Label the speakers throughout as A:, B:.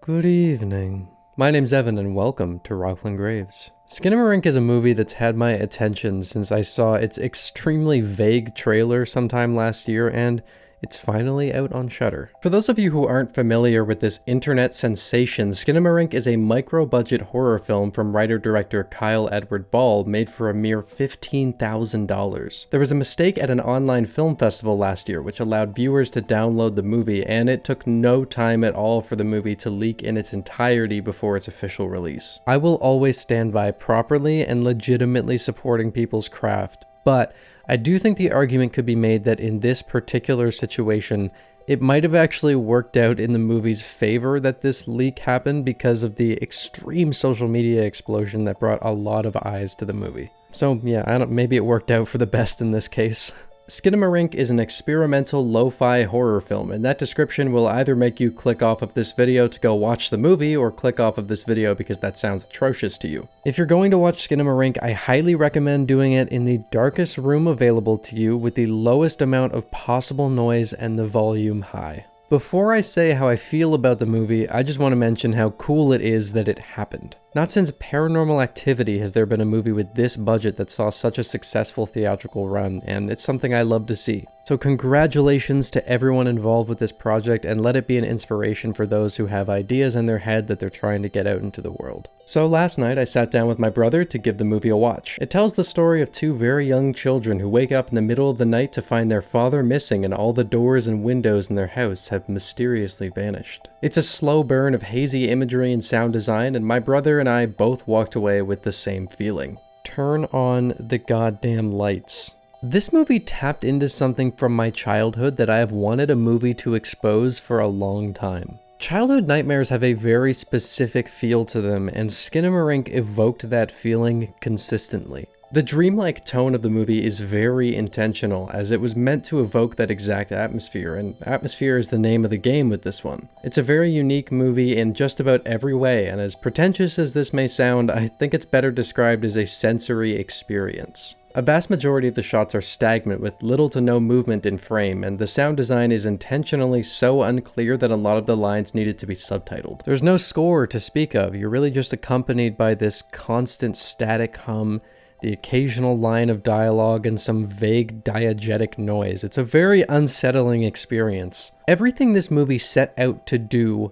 A: Good evening. My name's Evan and welcome to Rocklin Graves. Skinamarink is a movie that's had my attention since I saw its extremely vague trailer sometime last year, and it's finally out on Shudder. For those of you who aren't familiar with this internet sensation, Skinamarink is a micro-budget horror film from writer-director Kyle Edward Ball made for a mere $15,000. There was a mistake at an online film festival last year which allowed viewers to download the movie, and it took no time at all for the movie to leak in its entirety before its official release. I will always stand by properly and legitimately supporting people's craft, but I do think the argument could be made that in this particular situation, it might have actually worked out in the movie's favor that this leak happened because of the extreme social media explosion that brought a lot of eyes to the movie. So yeah, maybe it worked out for the best in this case. Skinamarink is an experimental lo-fi horror film, and that description will either make you click off of this video to go watch the movie, or click off of this video because that sounds atrocious to you. If you're going to watch Skinamarink, I highly recommend doing it in the darkest room available to you with the lowest amount of possible noise and the volume high. Before I say how I feel about the movie, I just want to mention how cool it is that it happened. Not since Paranormal Activity has there been a movie with this budget that saw such a successful theatrical run, and it's something I love to see. So congratulations to everyone involved with this project, and let it be an inspiration for those who have ideas in their head that they're trying to get out into the world. So last night I sat down with my brother to give the movie a watch. It tells the story of two very young children who wake up in the middle of the night to find their father missing, and all the doors and windows in their house have mysteriously vanished. It's a slow burn of hazy imagery and sound design, and my brother and I both walked away with the same feeling. Turn on the goddamn lights. This movie tapped into something from my childhood that I have wanted a movie to expose for a long time. Childhood nightmares have a very specific feel to them, and Skinamarink evoked that feeling consistently. The dreamlike tone of the movie is very intentional, as it was meant to evoke that exact atmosphere, and atmosphere is the name of the game with this one. It's a very unique movie in just about every way, and as pretentious as this may sound, I think it's better described as a sensory experience. A vast majority of the shots are stagnant with little to no movement in frame, and the sound design is intentionally so unclear that a lot of the lines needed to be subtitled. There's no score to speak of, you're really just accompanied by this constant static hum, the occasional line of dialogue, and some vague diegetic noise. It's a very unsettling experience. Everything this movie set out to do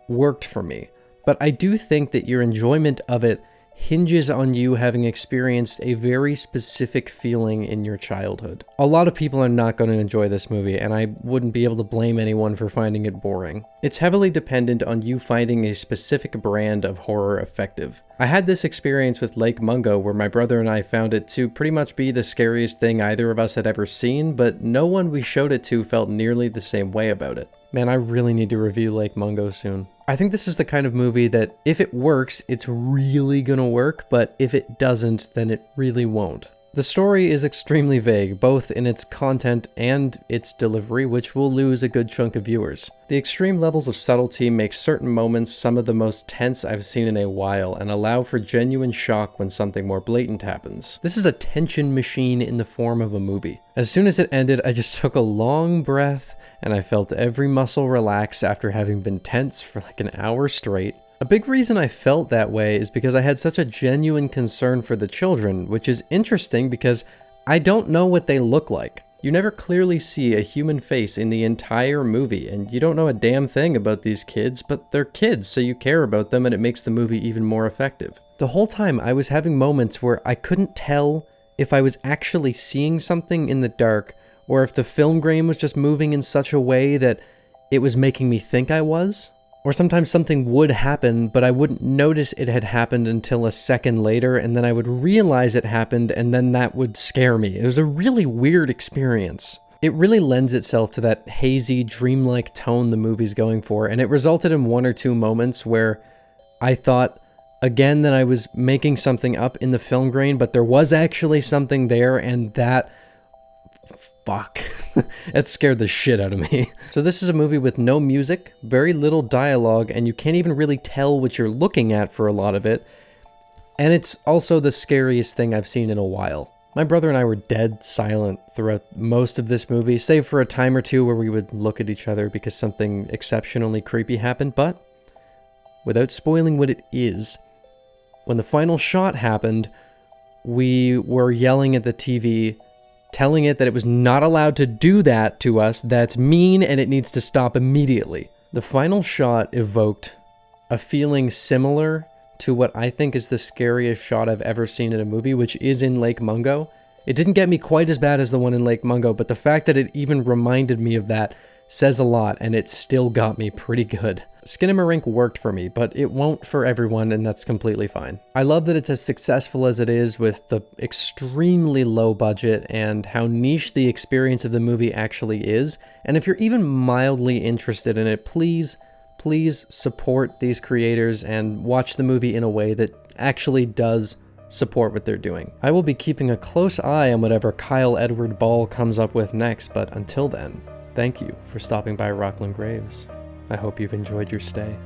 A: worked for me, but I do think that your enjoyment of it hinges on you having experienced a very specific feeling in your childhood. A lot of people are not going to enjoy this movie, and I wouldn't be able to blame anyone for finding it boring. It's heavily dependent on you finding a specific brand of horror effective. I had this experience with Lake Mungo, where my brother and I found it to pretty much be the scariest thing either of us had ever seen, but no one we showed it to felt nearly the same way about it. Man, I really need to review Lake Mungo soon. I think this is the kind of movie that if it works, it's really gonna work, but if it doesn't, then it really won't. The story is extremely vague, both in its content and its delivery, which will lose a good chunk of viewers. The extreme levels of subtlety make certain moments some of the most tense I've seen in a while, and allow for genuine shock when something more blatant happens. This is a tension machine in the form of a movie. As soon as it ended, I just took a long breath, and I felt every muscle relax after having been tense for like an hour straight. A big reason I felt that way is because I had such a genuine concern for the children, which is interesting because I don't know what they look like. You never clearly see a human face in the entire movie, and you don't know a damn thing about these kids, but they're kids, so you care about them, and it makes the movie even more effective. The whole time I was having moments where I couldn't tell if I was actually seeing something in the dark, or if the film grain was just moving in such a way that it was making me think I was. Or sometimes something would happen, but I wouldn't notice it had happened until a second later, and then I would realize it happened, and then that would scare me. It was a really weird experience. It really lends itself to that hazy, dreamlike tone the movie's going for, and it resulted in one or two moments where I thought, again, that I was making something up in the film grain, but there was actually something there, and that... fuck. That scared the shit out of me. So this is a movie with no music, very little dialogue, and you can't even really tell what you're looking at for a lot of it. And it's also the scariest thing I've seen in a while. My brother and I were dead silent throughout most of this movie, save for a time or two where we would look at each other because something exceptionally creepy happened, but without spoiling what it is, when the final shot happened, we were yelling at the TV, telling it that it was not allowed to do that to us, that's mean and it needs to stop immediately. The final shot evoked a feeling similar to what I think is the scariest shot I've ever seen in a movie, which is in Lake Mungo. It didn't get me quite as bad as the one in Lake Mungo, but the fact that it even reminded me of that says a lot, and it still got me pretty good. Skinamarink worked for me, but it won't for everyone, and that's completely fine. I love that it's as successful as it is with the extremely low budget and how niche the experience of the movie actually is. And if you're even mildly interested in it, please support these creators and watch the movie in a way that actually does support what they're doing. I will be keeping a close eye on whatever Kyle Edward Ball comes up with next, but until then, thank you for stopping by Rocklin Graves. I hope you've enjoyed your stay.